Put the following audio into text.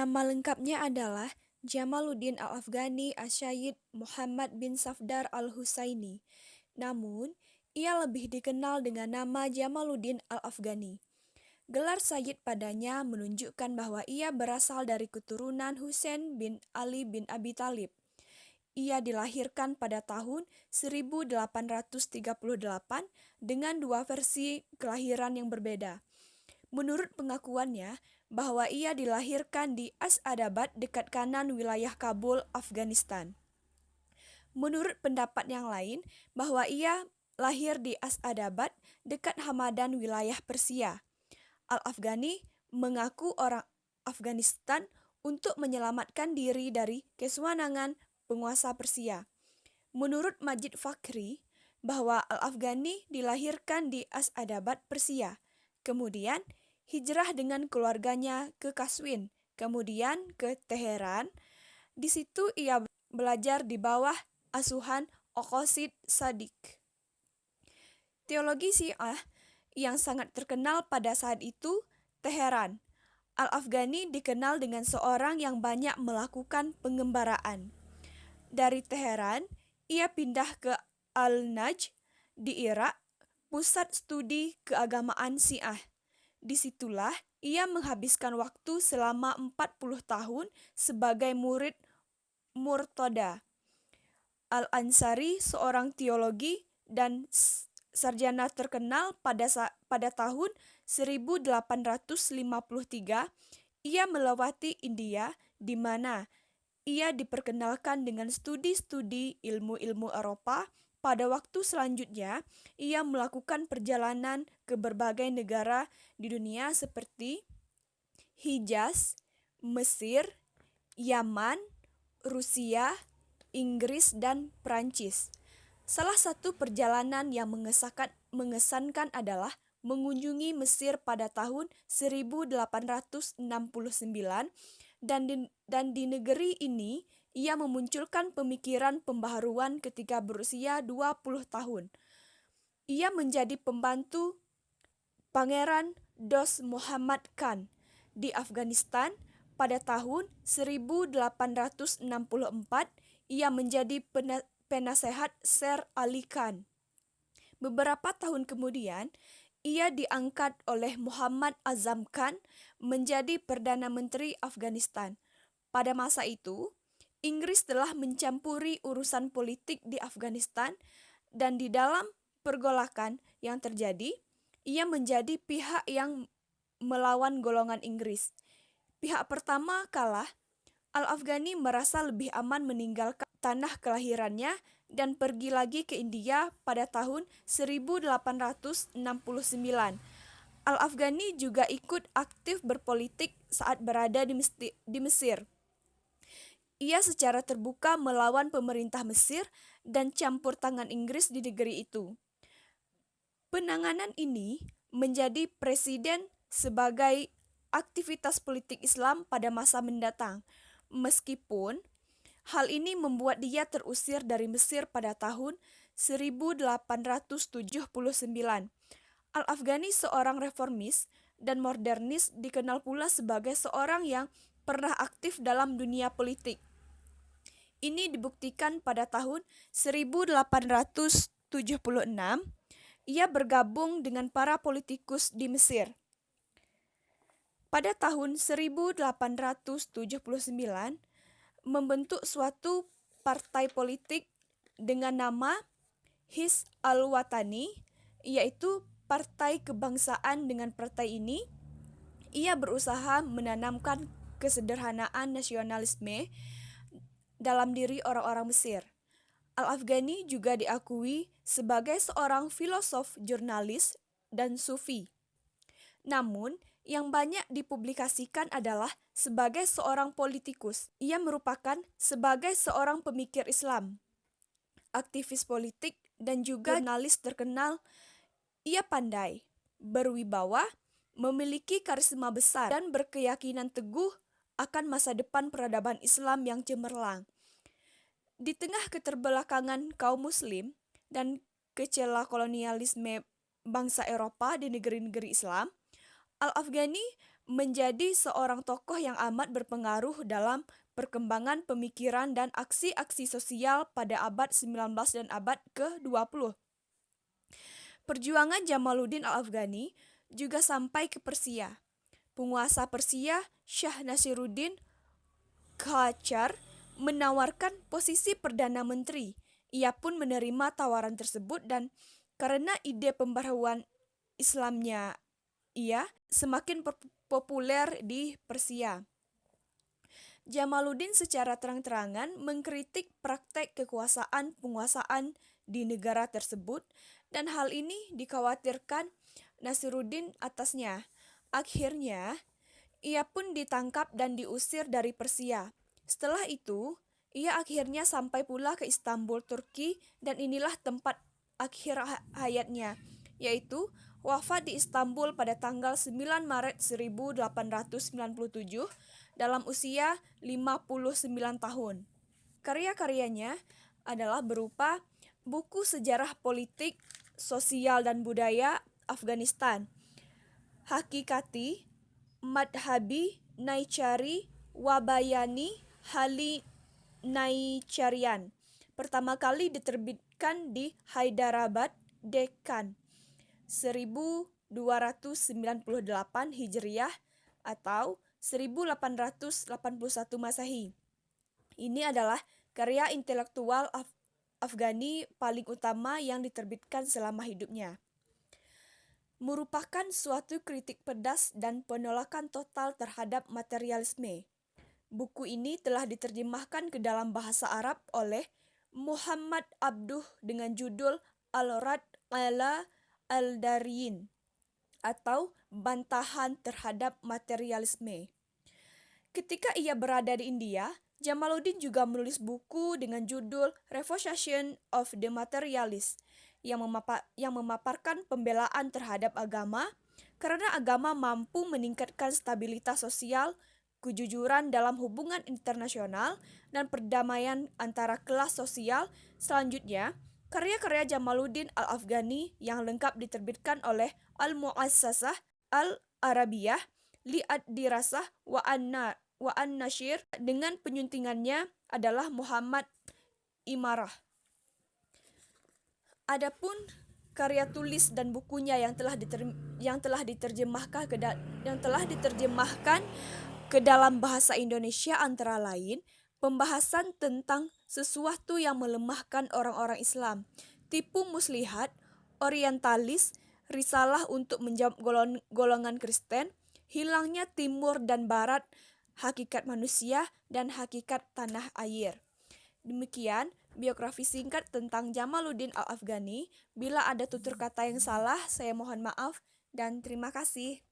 Nama lengkapnya adalah Jamaluddin Al-Afghani Asy-Syaid Muhammad bin Safdar Al-Husaini. Namun, ia lebih dikenal dengan nama Jamaluddin Al-Afghani. Gelar Sayyid padanya menunjukkan bahwa ia berasal dari keturunan Husain bin Ali bin Abi Thalib. Ia dilahirkan pada tahun 1838 dengan dua versi kelahiran yang berbeda. Menurut pengakuannya, bahwa ia dilahirkan di Asadabad dekat kanan wilayah Kabul, Afghanistan. Menurut pendapat yang lain, bahwa ia lahir di Asadabad dekat Hamadan wilayah Persia. Al-Afghani mengaku orang Afghanistan untuk menyelamatkan diri dari kesewenangan penguasa Persia. Menurut Majid Fakhri, bahwa Al-Afghani dilahirkan di Asadabad, Persia. Kemudian, hijrah dengan keluarganya ke Kaswin, kemudian ke Teheran. Di situ ia belajar di bawah asuhan Oqosid Sadiq. Teologi Syiah yang sangat terkenal pada saat itu, Teheran. Al-Afghani dikenal dengan seorang yang banyak melakukan pengembaraan. Dari Teheran, ia pindah ke Al-Najd di Irak, pusat studi keagamaan Syiah. Disitulah ia menghabiskan waktu selama 40 tahun sebagai murid Murtada Al-Ansari, seorang teologi dan sarjana terkenal pada tahun 1853. Ia melewati India, di mana ia diperkenalkan dengan studi-studi ilmu-ilmu Eropa. Pada waktu selanjutnya, ia melakukan perjalanan ke berbagai negara di dunia seperti Hijaz, Mesir, Yaman, Rusia, Inggris, dan Prancis. Salah satu perjalanan yang mengesankan adalah mengunjungi Mesir pada tahun 1869, dan di negeri ini ia memunculkan pemikiran pembaharuan ketika berusia 20 tahun. Ia menjadi pembantu Pangeran Dost Muhammad Khan di Afghanistan. Pada tahun 1864, ia menjadi penasehat Sir Ali Khan. Beberapa tahun kemudian, ia diangkat oleh Muhammad Azam Khan menjadi Perdana Menteri Afghanistan. Pada masa itu, Inggris telah mencampuri urusan politik di Afghanistan, dan di dalam pergolakan yang terjadi, ia menjadi pihak yang melawan golongan Inggris. Pihak pertama kalah. Al-Afghani merasa lebih aman meninggalkan tanah kelahirannya dan pergi lagi ke India pada tahun 1869. Al-Afghani juga ikut aktif berpolitik saat berada di Mesir. Ia secara terbuka melawan pemerintah Mesir dan campur tangan Inggris di negeri itu. Penanganan ini menjadi presiden sebagai aktivitas politik Islam pada masa mendatang, meskipun hal ini membuat dia terusir dari Mesir pada tahun 1879. Al-Afghani, seorang reformis dan modernis, dikenal pula sebagai seorang yang pernah aktif dalam dunia politik. Ini dibuktikan pada tahun 1876, ia bergabung dengan para politikus di Mesir. Pada tahun 1879, membentuk suatu partai politik dengan nama Hizb al-Watani, yaitu partai kebangsaan. Dengan partai ini, ia berusaha menanamkan kesederhanaan nasionalisme dalam diri orang-orang Mesir. Al-Afghani juga diakui sebagai seorang filosof, jurnalis, dan sufi. Namun, yang banyak dipublikasikan adalah sebagai seorang politikus. Ia merupakan sebagai seorang pemikir Islam, aktivis politik, dan juga jurnalis terkenal. Ia pandai, berwibawa, memiliki karisma besar, dan berkeyakinan teguh akan masa depan peradaban Islam yang cemerlang. Di tengah keterbelakangan kaum Muslim dan kecewa kolonialisme bangsa Eropa di negeri-negeri Islam, Al-Afghani menjadi seorang tokoh yang amat berpengaruh dalam perkembangan pemikiran dan aksi-aksi sosial pada abad 19 dan abad ke-20. Perjuangan Jamaluddin Al-Afghani juga sampai ke Persia. Penguasa Persia, Shah Nasiruddin Qajar, menawarkan posisi Perdana Menteri. Ia pun menerima tawaran tersebut dan karena ide pembaharuan Islamnya, ia semakin populer di Persia. Jamaluddin secara terang-terangan mengkritik praktek penguasaan di negara tersebut dan hal ini dikhawatirkan Nasiruddin atasnya. Akhirnya, ia pun ditangkap dan diusir dari Persia. Setelah itu, ia akhirnya sampai pula ke Istanbul, Turki, dan inilah tempat akhir hayatnya, yaitu wafat di Istanbul pada tanggal 9 Maret 1897 dalam usia 59 tahun. Karya-karyanya adalah berupa buku sejarah politik, sosial dan budaya Afghanistan, Hakikati, Madhabi, Naicari, Wabayani, Hali Naicarian. Pertama kali diterbitkan di Hyderabad, Deccan, 1298 Hijriah atau 1881 Masehi. Ini adalah karya intelektual Afghani paling utama yang diterbitkan selama hidupnya. Merupakan suatu kritik pedas dan penolakan total terhadap materialisme. Buku ini telah diterjemahkan ke dalam bahasa Arab oleh Muhammad Abduh dengan judul Al-Rad ala Al-Dariyin atau Bantahan terhadap Materialisme. Ketika ia berada di India, Jamaluddin juga menulis buku dengan judul Refutation of the Materialist yang memaparkan pembelaan terhadap agama karena agama mampu meningkatkan stabilitas sosial, kejujuran dalam hubungan internasional, dan perdamaian antara kelas sosial. Selanjutnya, karya-karya Jamaluddin Al-Afghani yang lengkap diterbitkan oleh Al-Mu'assasah Al-Arabiyah Li'ad-Dirasah wa An-Nashir dengan penyuntingannya adalah Muhammad Imarah. Adapun karya tulis dan bukunya yang telah diterjemahkan ke dalam bahasa Indonesia antara lain pembahasan tentang sesuatu yang melemahkan orang-orang Islam, tipu muslihat, orientalis, risalah untuk menjawab golongan Kristen, hilangnya Timur dan Barat, hakikat manusia, dan hakikat tanah air. Demikian biografi singkat tentang Jamaluddin Al-Afghani. Bila ada tutur kata yang salah, saya mohon maaf dan terima kasih.